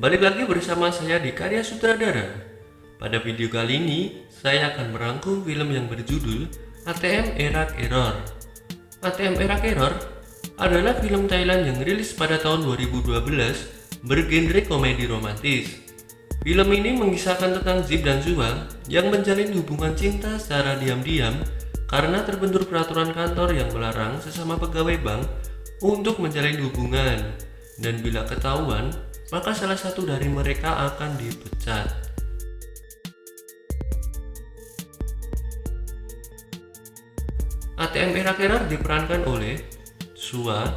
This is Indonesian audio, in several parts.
Balik lagi bersama saya di Karya Sutradara. Pada video kali ini, saya akan merangkum film yang berjudul ATM Erak Error. ATM Erak Error adalah film Thailand yang rilis pada tahun 2012 bergenre komedi romantis. Film ini mengisahkan tentang Zip dan Suang yang menjalin hubungan cinta secara diam-diam karena terbentur peraturan kantor yang melarang sesama pegawai bank untuk menjalin hubungan, dan bila ketahuan, maka salah satu dari mereka akan dipecat. ATM Erak Error diperankan oleh Sua,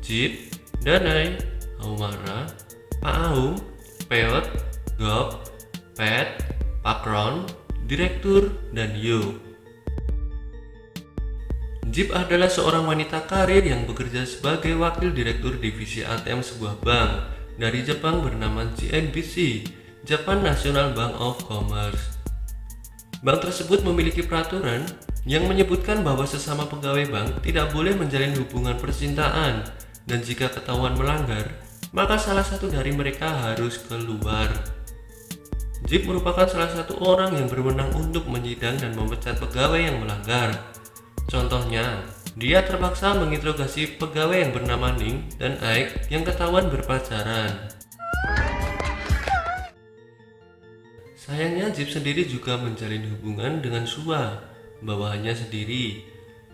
Jip, Danai, Aumara, Pak Aum, Peot, Gop, Pet, Pakron, Direktur, dan Yo. Jip adalah seorang wanita karir yang bekerja sebagai wakil direktur divisi ATM sebuah bank dari Jepang bernama JNBC, Japan National Bank of Commerce. Bank tersebut memiliki peraturan yang menyebutkan bahwa sesama pegawai bank tidak boleh menjalin hubungan percintaan, dan jika ketahuan melanggar, maka salah satu dari mereka harus keluar. Jip merupakan salah satu orang yang berwenang untuk menyidang dan memecat pegawai yang melanggar. Contohnya, dia terpaksa menginterogasi pegawai yang bernama Ning dan Aik yang ketahuan berpacaran. Sayangnya Jip sendiri juga menjalin hubungan dengan Sua, bawahannya sendiri.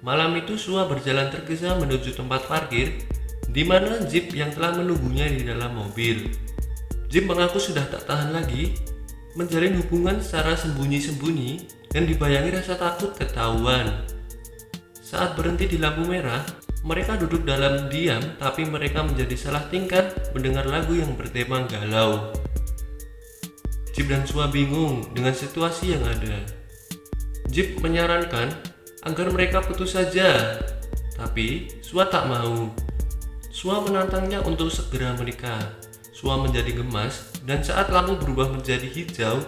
Malam itu Sua berjalan tergesa menuju tempat parkir, di mana Jip yang telah menunggunya di dalam mobil. Jip mengaku sudah tak tahan lagi menjalin hubungan secara sembunyi-sembunyi dan dibayangi rasa takut ketahuan. Saat berhenti di lampu merah, mereka duduk dalam diam, tapi mereka menjadi salah tingkah mendengar lagu yang bertema galau. Jip dan Sua bingung dengan situasi yang ada. Jip menyarankan agar mereka putus saja, tapi Sua tak mau. Sua menantangnya untuk segera menikah. Sua menjadi gemas, dan saat lampu berubah menjadi hijau,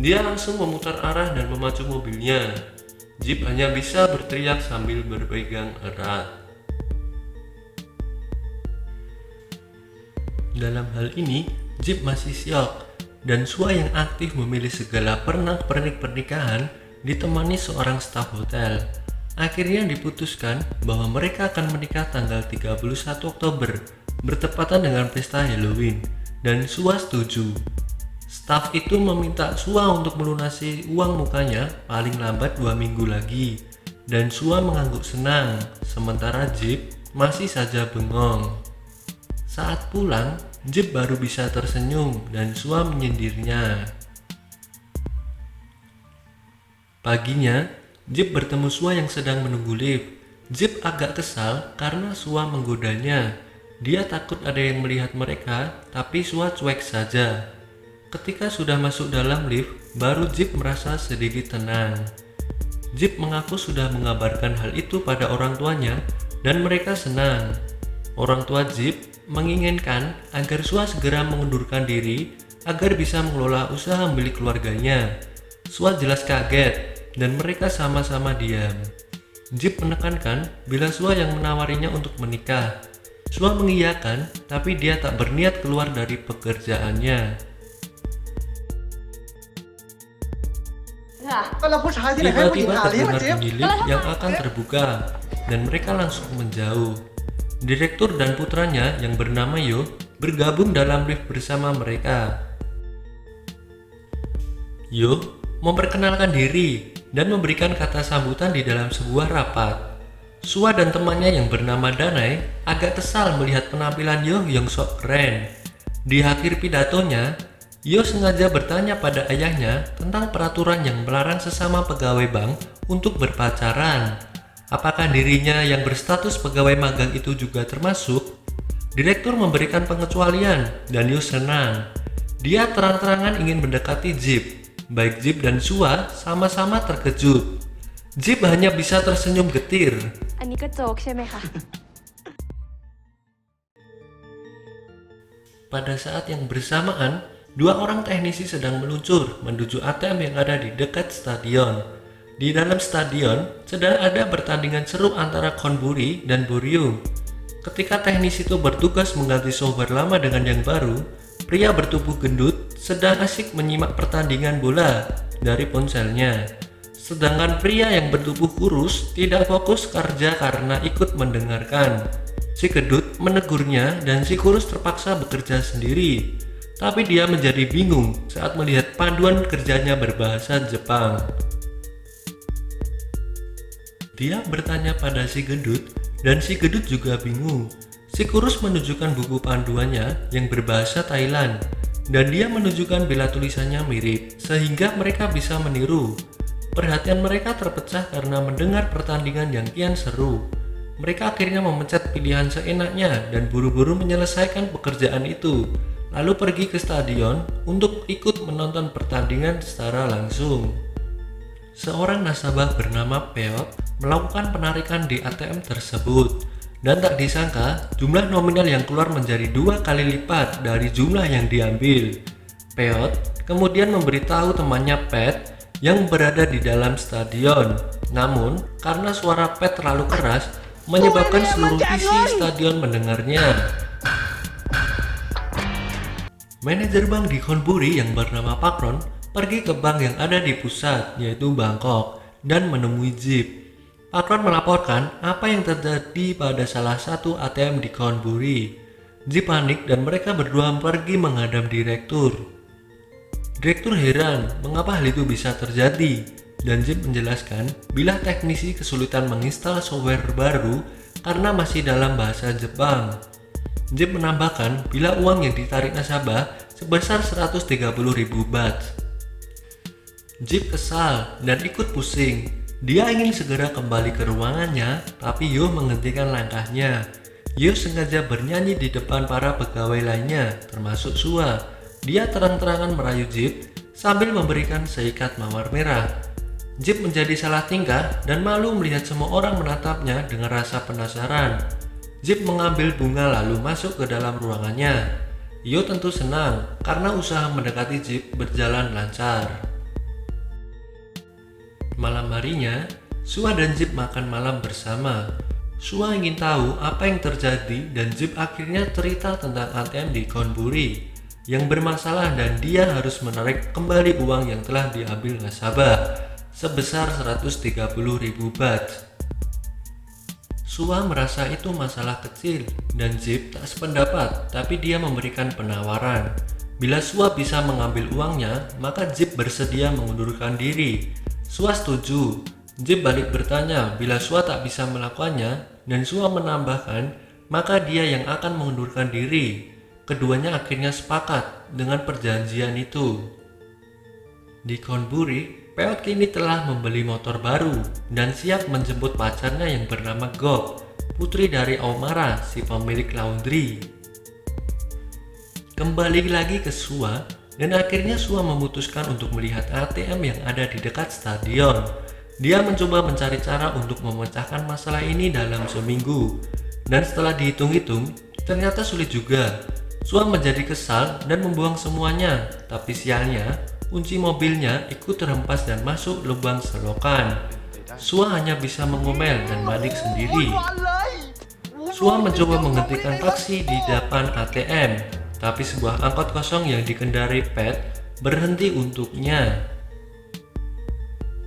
dia langsung memutar arah dan memacu mobilnya. Jip hanya bisa berteriak sambil berpegang erat. Dalam hal ini, Jip masih syok, dan Sua yang aktif memilih segala pernak-pernik pernikahan ditemani seorang staf hotel. Akhirnya diputuskan bahwa mereka akan menikah tanggal 31 Oktober, bertepatan dengan pesta Halloween, dan Sua setuju. Staf itu meminta Sua untuk melunasi uang mukanya paling lambat 2 minggu lagi, dan Sua mengangguk senang, sementara Jip masih saja bengong. Saat pulang, Jip baru bisa tersenyum dan Sua menyindirnya. Paginya, Jip bertemu Sua yang sedang menunggu lift. Jip agak kesal karena Sua menggodanya. Dia takut ada yang melihat mereka, tapi Sua cuek saja. Ketika sudah masuk dalam lift, baru Jip merasa sedikit tenang. Jip mengaku sudah mengabarkan hal itu pada orang tuanya, dan mereka senang. Orang tua Jip menginginkan agar Sua segera mengundurkan diri agar bisa mengelola usaha milik keluarganya. Sua jelas kaget, dan mereka sama-sama diam. Jip menekankan bila Sua yang menawarinya untuk menikah. Sua mengiyakan, tapi dia tak berniat keluar dari pekerjaannya. Tiba-tiba terdengar bunyi lift yang akan terbuka, dan mereka langsung menjauh. Direktur dan putranya yang bernama Yo bergabung dalam lift bersama mereka. Yo memperkenalkan diri dan memberikan kata sambutan di dalam sebuah rapat. Sua dan temannya yang bernama Danai agak kesal melihat penampilan Yo yang sok keren. Di akhir pidatonya, Yo sengaja bertanya pada ayahnya tentang peraturan yang melarang sesama pegawai bank untuk berpacaran. Apakah dirinya yang berstatus pegawai magang itu juga termasuk? Direktur memberikan pengecualian dan Yo senang. Dia terang-terangan ingin mendekati Jip. Baik Jip dan Sua sama-sama terkejut. Jip hanya bisa tersenyum getir. Pada saat yang bersamaan, 2 orang teknisi sedang meluncur menuju ATM yang ada di dekat stadion. Di dalam stadion sedang ada pertandingan seru antara Konburi dan Boryu. Ketika teknisi itu bertugas mengganti software lama dengan yang baru, Pria bertubuh gendut sedang asik menyimak pertandingan bola dari ponselnya. Sedangkan pria yang bertubuh kurus tidak fokus kerja karena ikut mendengarkan. Si gendut menegurnya dan si kurus terpaksa bekerja sendiri. Tapi dia menjadi bingung saat melihat panduan kerjanya berbahasa Jepang. Dia bertanya pada si gendut dan si gendut juga bingung. Si kurus menunjukkan buku panduannya yang berbahasa Thailand dan dia menunjukkan bila tulisannya mirip sehingga mereka bisa meniru. Perhatian mereka terpecah karena mendengar pertandingan yang kian seru. Mereka akhirnya memencet pilihan seenaknya dan buru-buru menyelesaikan pekerjaan itu, lalu pergi ke stadion untuk ikut menonton pertandingan secara langsung. Seorang nasabah bernama Peot melakukan penarikan di ATM tersebut. Dan tak disangka, jumlah nominal yang keluar menjadi 2 kali lipat dari jumlah yang diambil. Peot kemudian memberitahu temannya Pat yang berada di dalam stadion. Namun, karena suara Pat terlalu keras, menyebabkan seluruh isi stadion mendengarnya. Manajer bank di Khonburi yang bernama Pakron pergi ke bank yang ada di pusat, yaitu Bangkok, dan menemui Jeep. Pakron melaporkan apa yang terjadi pada salah satu ATM di Khonburi. Jeep panik dan mereka berdua pergi menghadap direktur. Direktur heran mengapa hal itu bisa terjadi, dan Jeep menjelaskan bila teknisi kesulitan menginstal software baru karena masih dalam bahasa Jepang. Jeep menambahkan bila uang yang ditarik nasabah sebesar 130.000 baht. Jeep kesal dan ikut pusing. Dia ingin segera kembali ke ruangannya, tapi Yo menghentikan langkahnya. Yo sengaja bernyanyi di depan para pegawai lainnya, termasuk Sua. Dia terang-terangan merayu Jeep sambil memberikan seikat mawar merah. Jeep menjadi salah tingkah dan malu melihat semua orang menatapnya dengan rasa penasaran. Jeep mengambil bunga lalu masuk ke dalam ruangannya. Yo tentu senang karena usaha mendekati Jeep berjalan lancar. Malam harinya, Sua dan Jeep makan malam bersama. Sua ingin tahu apa yang terjadi dan Jeep akhirnya cerita tentang ATM di Khonburi yang bermasalah dan dia harus menarik kembali uang yang telah diambil nasabah sebesar 130.000 baht. Sua merasa itu masalah kecil dan Jeep tak sependapat, tapi dia memberikan penawaran. Bila Sua bisa mengambil uangnya, maka Jeep bersedia mengundurkan diri. Sua setuju. Jeep balik bertanya bila Sua tak bisa melakukannya dan Sua menambahkan maka dia yang akan mengundurkan diri. Keduanya akhirnya sepakat dengan perjanjian itu. Di Khonburi, Peot kini telah membeli motor baru dan siap menjemput pacarnya yang bernama Gok, putri dari Omara, si pemilik laundry. Kembali lagi ke Sua, dan akhirnya Sua memutuskan untuk melihat ATM yang ada di dekat stadion. Dia mencoba mencari cara untuk memecahkan masalah ini dalam seminggu. Dan setelah dihitung-hitung, ternyata sulit juga. Sua menjadi kesal dan membuang semuanya. Tapi sialnya, kunci mobilnya ikut terhempas dan masuk lubang selokan. Sua hanya bisa mengomel dan panik sendiri. Sua mencoba menghentikan taksi di depan ATM. Tapi sebuah angkot kosong yang dikendarai Pat berhenti untuknya.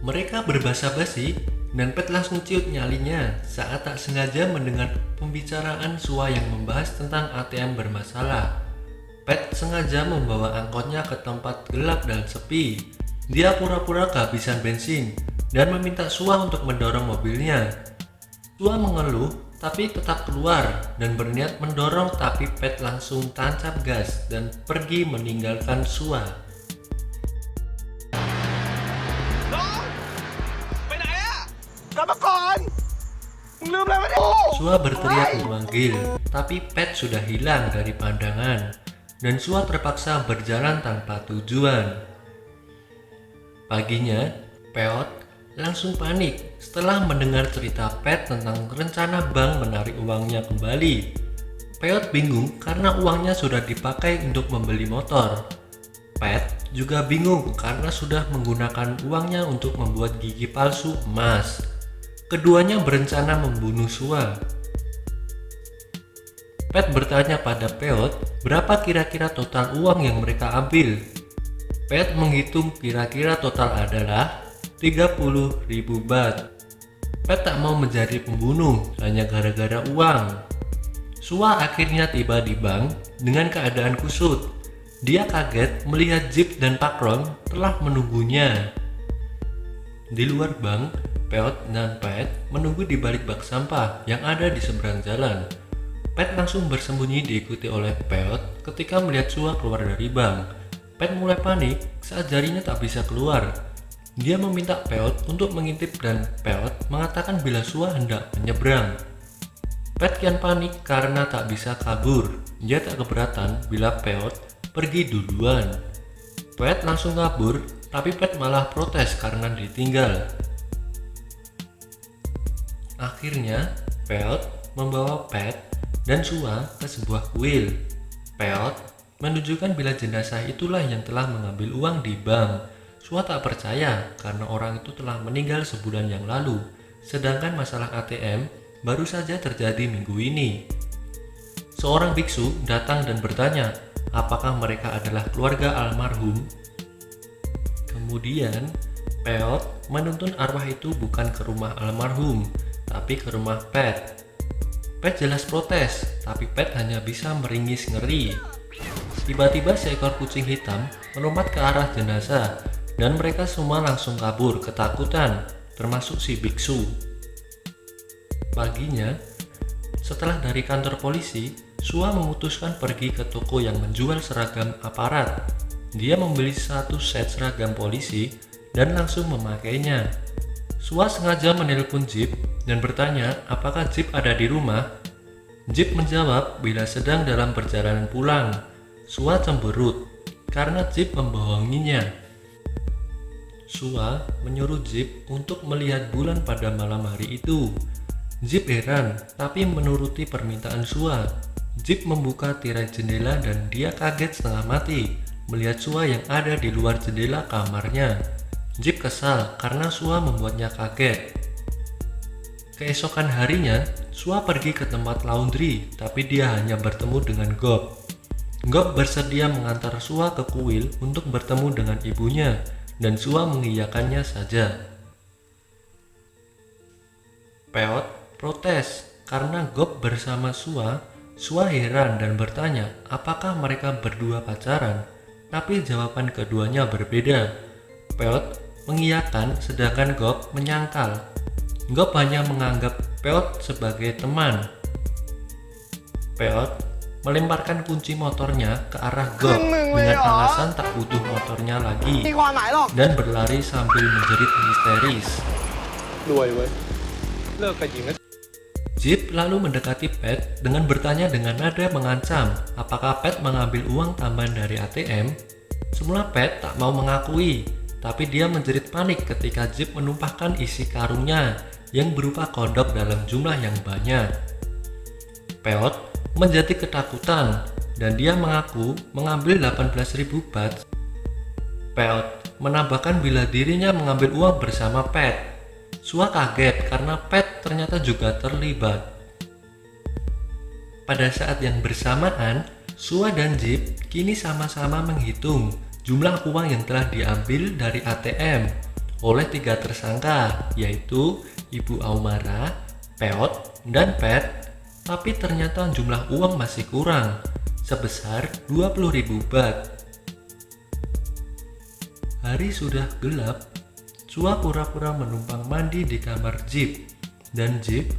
Mereka berbasa-basi dan Pat langsung ciut nyalinya saat tak sengaja mendengar pembicaraan Sua yang membahas tentang ATM bermasalah. Pat sengaja membawa angkotnya ke tempat gelap dan sepi. Dia pura-pura kehabisan bensin dan meminta Sua untuk mendorong mobilnya. Sua mengeluh tapi tetap keluar dan berniat mendorong, tapi Pat langsung tancap gas dan pergi meninggalkan Sua. Sua berteriak memanggil, tapi Pat sudah hilang dari pandangan dan Sua terpaksa berjalan tanpa tujuan. Paginya, Peot langsung panik setelah mendengar cerita Pat tentang rencana bank menarik uangnya kembali. Peot bingung karena uangnya sudah dipakai untuk membeli motor. Pat juga bingung karena sudah menggunakan uangnya untuk membuat gigi palsu emas. Keduanya berencana membunuh Sua. Pat bertanya pada Peot Berapa kira-kira total uang yang mereka ambil? Pat menghitung kira-kira total adalah 30.000 baht. Pat tak mau menjadi pembunuh hanya gara-gara uang. Sua akhirnya tiba di bank dengan keadaan kusut. Dia kaget melihat Jeep dan Pakron telah menunggunya. Di luar bank, Peot dan Pat menunggu di balik bak sampah yang ada di seberang jalan. Pat langsung bersembunyi diikuti oleh Peot ketika melihat Sua keluar dari bank. Pat mulai panik saat jarinya tak bisa keluar. Dia meminta Peot untuk mengintip dan Peot mengatakan bila Sua hendak menyeberang. Pat kian panik karena tak bisa kabur. Dia tak keberatan bila Peot pergi duluan. Pat langsung kabur, tapi Pat malah protes karena ditinggal. Akhirnya, Peot membawa Pat dan Sua ke sebuah kuil. Peot menunjukkan bila jenazah itulah yang telah mengambil uang di bank. Sua tak percaya karena orang itu telah meninggal sebulan yang lalu, sedangkan masalah ATM baru saja terjadi minggu ini. Seorang biksu datang dan bertanya, apakah mereka adalah keluarga almarhum? Kemudian, Peot menuntun arwah itu bukan ke rumah almarhum, tapi ke rumah Pat. Pat jelas protes, tapi Pat hanya bisa meringis ngeri. Tiba-tiba seekor kucing hitam melompat ke arah jenazah, dan mereka semua langsung kabur ketakutan, termasuk si biksu. Paginya, setelah dari kantor polisi, Sua memutuskan pergi ke toko yang menjual seragam aparat. Dia membeli satu set seragam polisi dan langsung memakainya. Sua sengaja menelpon Jeep dan bertanya apakah Jeep ada di rumah. Jeep menjawab bila sedang dalam perjalanan pulang. Sua cemberut karena Jeep membohonginya. Sua menyuruh Jeep untuk melihat bulan pada malam hari itu. Jeep heran tapi menuruti permintaan Sua. Jeep membuka tirai jendela dan dia kaget setengah mati melihat Sua yang ada di luar jendela kamarnya. Jeep kesal karena Sua membuatnya kaget. Keesokan harinya, Sua pergi ke tempat laundry, tapi dia hanya bertemu dengan Gob. Gob bersedia mengantar Sua ke kuil untuk bertemu dengan ibunya, dan Sua mengiyakannya saja. Peot protes karena Gob bersama Sua. Sua heran dan bertanya apakah mereka berdua pacaran, tapi jawaban keduanya berbeda. Peot mengiyakan sedangkan Gob menyangkal. Gob hanya menganggap Peot sebagai teman. Peot melemparkan kunci motornya ke arah Gob dengan alasan tak butuh motornya lagi dan berlari sambil menjerit histeris. Jeep lalu mendekati Pat dengan bertanya dengan nada mengancam apakah Pat mengambil uang tambahan dari ATM. Semula Pat tak mau mengakui, tapi dia menjerit panik ketika Jeep menumpahkan isi karungnya yang berupa kodok dalam jumlah yang banyak. Peot menjadi ketakutan dan dia mengaku mengambil 18.000 baht. Peot menambahkan bila dirinya mengambil uang bersama Pat. Sua kaget karena Pat ternyata juga terlibat. Pada saat yang bersamaan, Sua dan Jeep kini sama-sama menghitung jumlah uang yang telah diambil dari ATM oleh 3 tersangka, yaitu Ibu Aumara, Peot, dan Pat. Tapi ternyata jumlah uang masih kurang, sebesar 20.000 baht. Hari sudah gelap. Sua pura-pura menumpang mandi di kamar Jeep, dan Jeep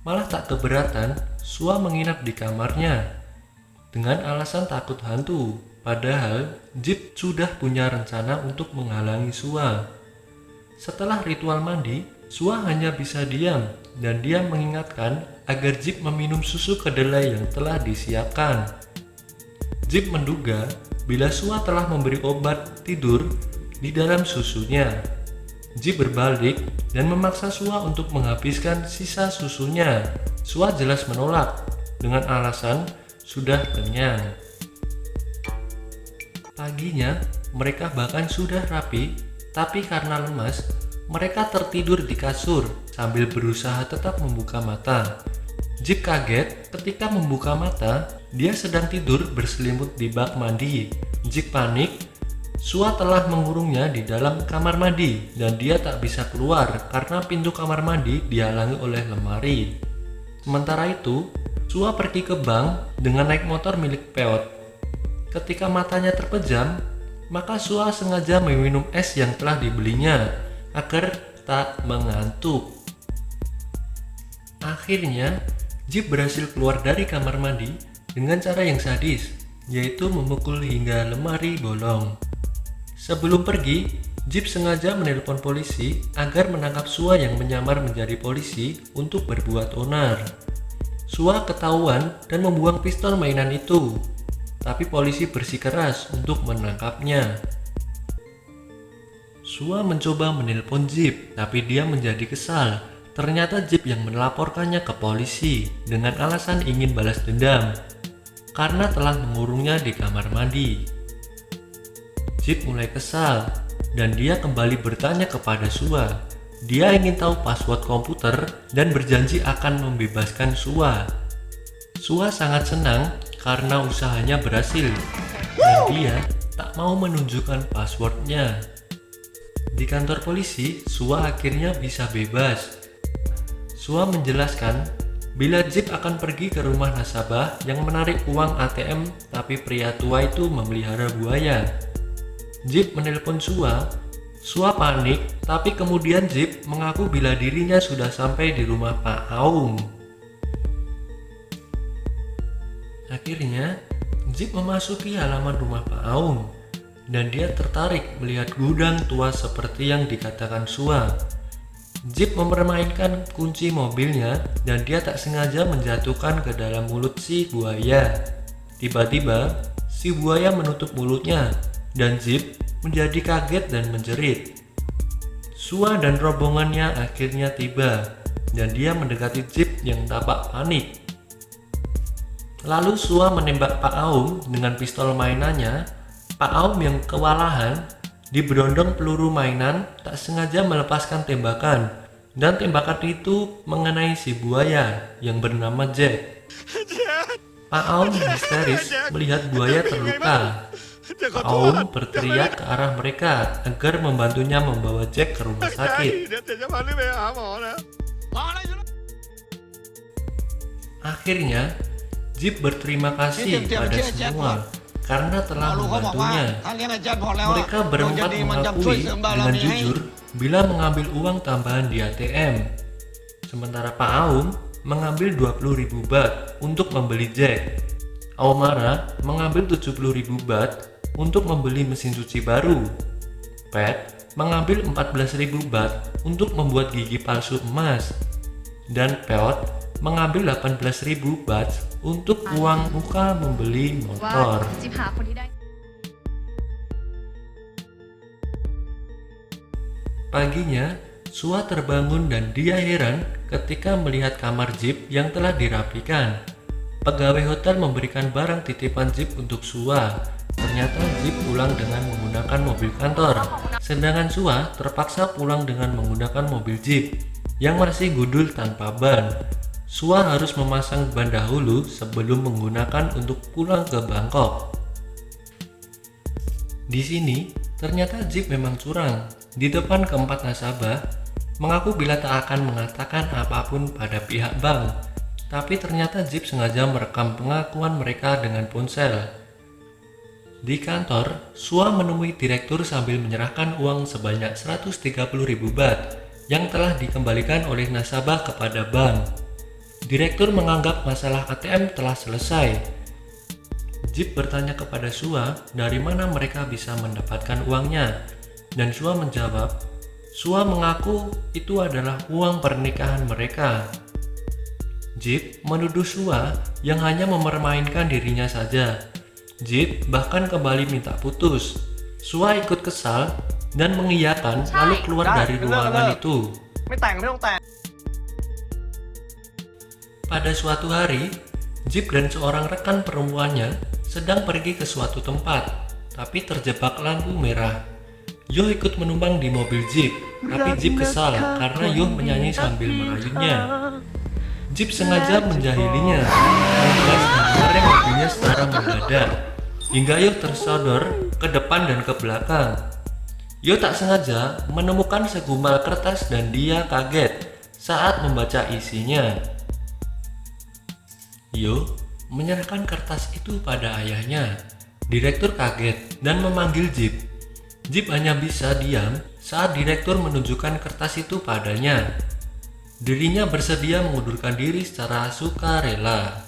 malah tak keberatan Sua menginap di kamarnya dengan alasan takut hantu, padahal Jeep sudah punya rencana untuk menghalangi Sua. Setelah ritual mandi, Sua hanya bisa diam dan dia mengingatkan agar Jeep meminum susu kedelai yang telah disiapkan. Jeep menduga bila Sua telah memberi obat tidur di dalam susunya. Jeep berbalik dan memaksa Sua untuk menghabiskan sisa susunya. Sua jelas menolak dengan alasan sudah kenyang. Paginya, mereka bahkan sudah rapi, tapi karena lemas, mereka tertidur di kasur sambil berusaha tetap membuka mata. Jeep kaget ketika membuka mata Dia sedang tidur berselimut di bak mandi. Jip panik. Sua telah mengurungnya di dalam kamar mandi dan dia tak bisa keluar karena pintu kamar mandi dihalangi oleh lemari. Sementara itu, Sua pergi ke bank dengan naik motor milik Peot. Ketika matanya terpejam, maka Sua sengaja meminum es yang telah dibelinya agar tak mengantuk. Akhirnya, Jip berhasil keluar dari kamar mandi dengan cara yang sadis, yaitu memukul hingga lemari bolong. Sebelum pergi, Jip sengaja menelpon polisi agar menangkap Sua yang menyamar menjadi polisi untuk berbuat onar. Sua ketahuan dan membuang pistol mainan itu, tapi polisi bersikeras untuk menangkapnya. Sua mencoba menelpon Jip, tapi dia menjadi kesal. Ternyata Jip yang melaporkannya ke polisi dengan alasan ingin balas dendam karena telah mengurungnya di kamar mandi. Jip mulai kesal dan dia kembali bertanya kepada Sua. Dia ingin tahu password komputer dan berjanji akan membebaskan Sua. Sua sangat senang karena usahanya berhasil dan dia tak mau menunjukkan passwordnya. Di kantor polisi, Sua akhirnya bisa bebas. Sua menjelaskan bila Jip akan pergi ke rumah nasabah yang menarik uang ATM, tapi pria tua itu memelihara buaya. Jip menelpon Sua. Sua panik, tapi kemudian Jip mengaku bila dirinya sudah sampai di rumah Pak Aum. Akhirnya, Jip memasuki halaman rumah Pak Aum dan dia tertarik melihat gudang tua seperti yang dikatakan Sua. Jip mempermainkan kunci mobilnya dan dia tak sengaja menjatuhkan ke dalam mulut si buaya. Tiba-tiba, si buaya menutup mulutnya dan Jip menjadi kaget dan menjerit. Sua dan rombongannya akhirnya tiba dan dia mendekati Jip yang tampak panik. Lalu Sua menembak Pak Aum dengan pistol mainannya. Pak Aum yang kewalahan diberondong peluru mainan tak sengaja melepaskan tembakan dan tembakan itu mengenai si buaya yang bernama Jack. Pak Aum histeris melihat buaya terluka. Pak Aum berteriak ke arah mereka agar membantunya membawa Jack ke rumah sakit. Akhirnya, Jip berterima kasih pada semua karena telah membantunya. Mereka berempat mengakui dengan jujur bila mengambil uang tambahan di ATM. Sementara Pak Aum mengambil 20.000 baht untuk membeli Jack. Aumara mengambil 70.000 baht untuk membeli mesin cuci baru. Pat mengambil 14.000 baht untuk membuat gigi palsu emas. Dan Peot mengambil 18.000 baht untuk uang muka membeli motor. Paginya, Sua terbangun dan dia heran ketika melihat kamar Jip yang telah dirapikan. Pegawai hotel memberikan barang titipan Jip untuk Sua. Ternyata Jip pulang dengan menggunakan mobil kantor, sedangkan Sua terpaksa pulang dengan menggunakan mobil Jeep yang masih gundul tanpa ban. Sua harus memasang ban dahulu sebelum menggunakan untuk pulang ke Bangkok. Di sini, ternyata Jeep memang curang. Di depan keempat nasabah, mengaku bila tak akan mengatakan apapun pada pihak bank. Tapi ternyata Jeep sengaja merekam pengakuan mereka dengan ponsel. Di kantor, Sua menemui direktur sambil menyerahkan uang sebanyak 130.000 baht yang telah dikembalikan oleh nasabah kepada bank. Direktur menganggap masalah ATM telah selesai. Jip bertanya kepada Sua dari mana mereka bisa mendapatkan uangnya, dan Sua menjawab, Sua mengaku itu adalah uang pernikahan mereka. Jip menuduh Sua yang hanya mempermainkan dirinya saja. Jip bahkan kembali minta putus. Sua ikut kesal dan mengiyakan lalu keluar dari ruangan itu. Pada suatu hari, Jip dan seorang rekan perempuannya sedang pergi ke suatu tempat, tapi terjebak lampu merah. Yo ikut menumpang di mobil Jip, tapi Jip kesal karena Yo menyanyi sambil merayunya. Jeep sengaja menjahilinya, membuat dan merem mobilnya secara mendadak, hingga Yo tersodor ke depan dan ke belakang. Yo tak sengaja menemukan segumpal kertas dan dia kaget saat membaca isinya. Yo menyerahkan kertas itu pada ayahnya. Direktur kaget dan memanggil Jeep. Jeep hanya bisa diam saat direktur menunjukkan kertas itu padanya. Dirinya bersedia mengundurkan diri secara sukarela.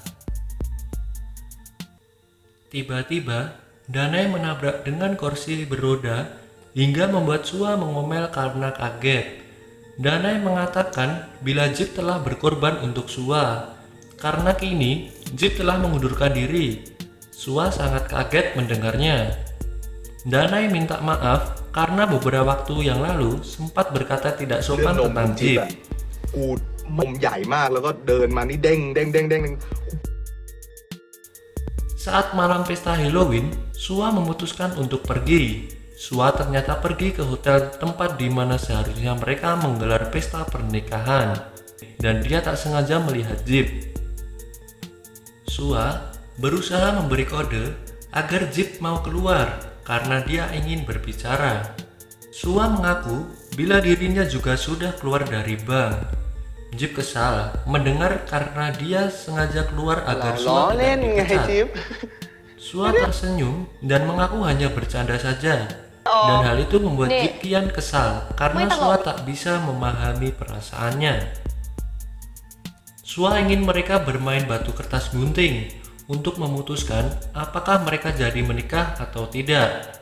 Tiba-tiba, Danai menabrak dengan kursi beroda hingga membuat Sua mengomel karena kaget. Danai mengatakan bila Jeep telah berkorban untuk Sua, karena kini Jeep telah mengundurkan diri. Sua sangat kaget mendengarnya. Danai minta maaf karena beberapa waktu yang lalu sempat berkata tidak sopan tentang Jeep. กูนมใหญ่มากแล้วก็เดินมานี่เด้งเด้งเด้งเด้ง Saat malam pesta Halloween, Sua memutuskan untuk pergi. Sua ternyata pergi ke hotel tempat di mana seharusnya mereka menggelar pesta pernikahan, dan dia tak sengaja melihat Jeep. Sua berusaha memberi kode agar Jeep mau keluar karena dia ingin berbicara. Sua mengaku bila dirinya juga sudah keluar dari bank. Jeep kesal mendengar karena dia sengaja keluar agar Sua tidak dipecat. Sua tersenyum dan mengaku hanya bercanda saja. Dan hal itu membuat Jeep kian kesal karena Sua tak bisa memahami perasaannya. Sua ingin mereka bermain batu kertas gunting untuk memutuskan apakah mereka jadi menikah atau tidak.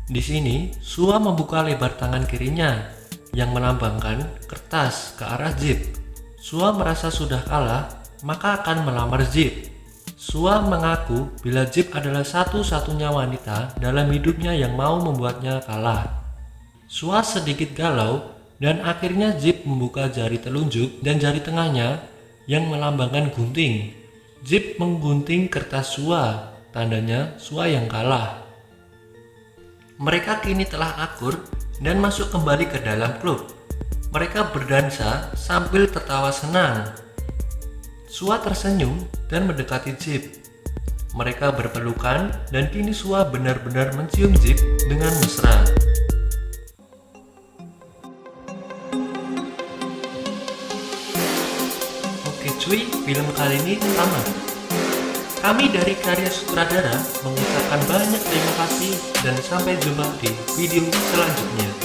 Di sini, Sua membuka lebar tangan kirinya yang melambangkan kertas ke arah Jeep. Sua merasa sudah kalah, maka akan melamar Jeep. Sua mengaku bila Jeep adalah satu-satunya wanita dalam hidupnya yang mau membuatnya kalah. Sua sedikit galau dan akhirnya Jeep membuka jari telunjuk dan jari tengahnya yang melambangkan gunting. Jeep menggunting kertas Sua, tandanya Sua yang kalah. Mereka kini telah akur dan masuk kembali ke dalam klub. Mereka berdansa sambil tertawa senang. Sua tersenyum dan mendekati Jeep. Mereka berpelukan dan kini Sua benar-benar mencium Jeep dengan mesra. Oke cuy, film kali ini tamat. Kami dari Karya Sutradara mengucapkan banyak terima kasih dan sampai jumpa di video selanjutnya.